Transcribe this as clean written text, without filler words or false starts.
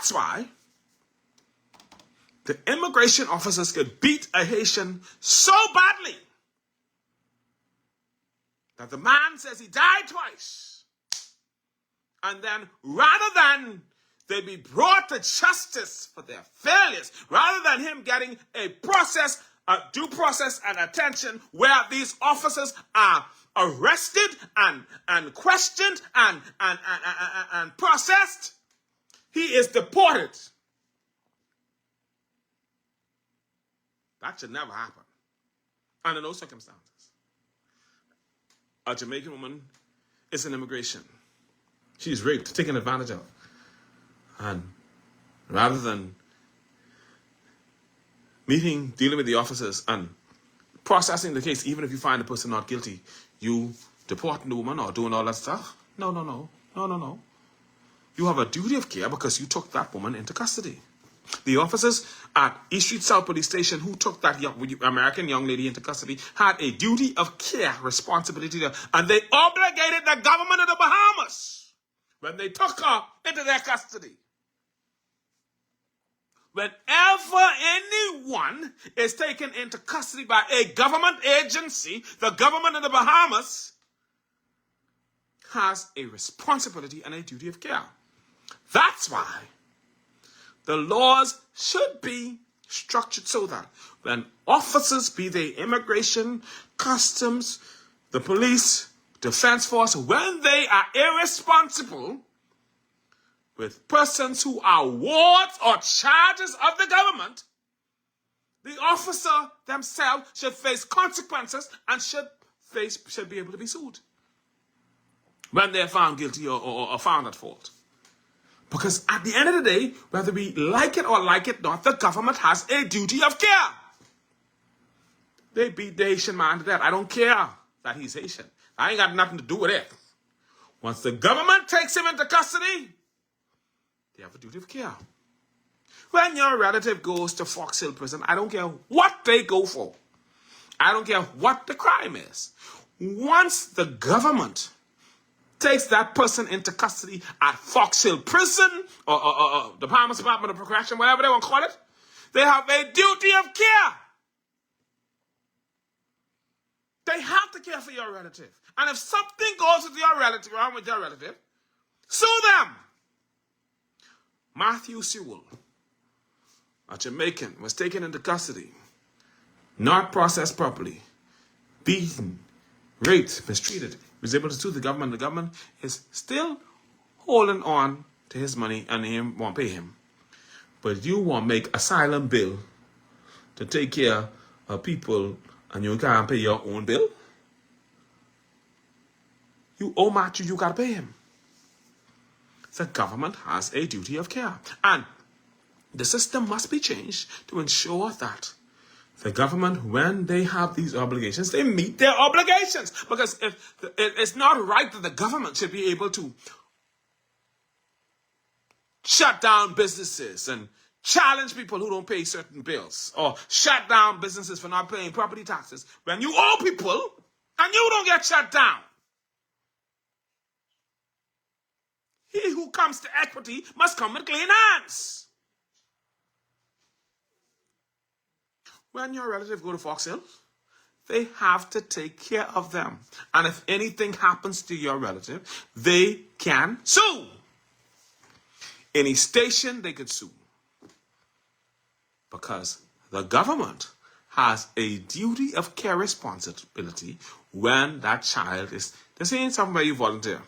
That's why the immigration officers could beat a Haitian so badly that the man says he died twice. And then rather than they be brought to justice for their failures, rather than him getting a process, a due process and attention where these officers are arrested and questioned and processed, he is deported. That should never happen under no circumstances. A Jamaican woman is in immigration. She's raped, taken advantage of. And rather than dealing with the officers and processing the case, even if you find the person not guilty, you deporting the woman or doing all that stuff? No. You have a duty of care because you took that woman into custody. The officers at East Street South Police Station who took that American young lady into custody had a duty of care, responsibility, and they obligated the government of the Bahamas when they took her into their custody. Whenever anyone is taken into custody by a government agency, the government of the Bahamas has a responsibility and a duty of care. That's why the laws should be structured so that when officers, be they immigration, customs, the police, defense force, when they are irresponsible with persons who are wards or charges of the government, the officer themselves should face consequences and should be able to be sued when they're found guilty or found at fault. Because at the end of the day, whether we like it or like it not, the government has a duty of care. They beat the Haitian man to death. I don't care that he's Haitian. I ain't got nothing to do with it. Once the government takes him into custody, they have a duty of care. When your relative goes to Fox Hill prison, I don't care what they go for. I don't care what the crime is. Once the government takes that person into custody at Fox Hill Prison or the Bahamas Department of Correction, whatever they want to call it, they have a duty of care. They have to care for your relative. And if something goes with your relative, wrong with your relative, sue them. Matthew Sewell, a Jamaican, was taken into custody, not processed properly, beaten, raped, mistreated. He was able to sue the government. The government is still holding on to his money and he won't pay him. But you won't make asylum bill to take care of people and you can't pay your own bill? You owe Matthew, you got to pay him. The government has a duty of care. And the system must be changed to ensure that the government, when they have these obligations, they meet their obligations. Because it's not right that the government should be able to shut down businesses and challenge people who don't pay certain bills, or shut down businesses for not paying property taxes when you owe people and you don't get shut down. He who comes to equity must come with clean hands. When your relative go to Fox Hill, they have to take care of them. And if anything happens to your relative, they can sue. Any station, they could sue. Because the government has a duty of care responsibility when that child is... This ain't something where you volunteer.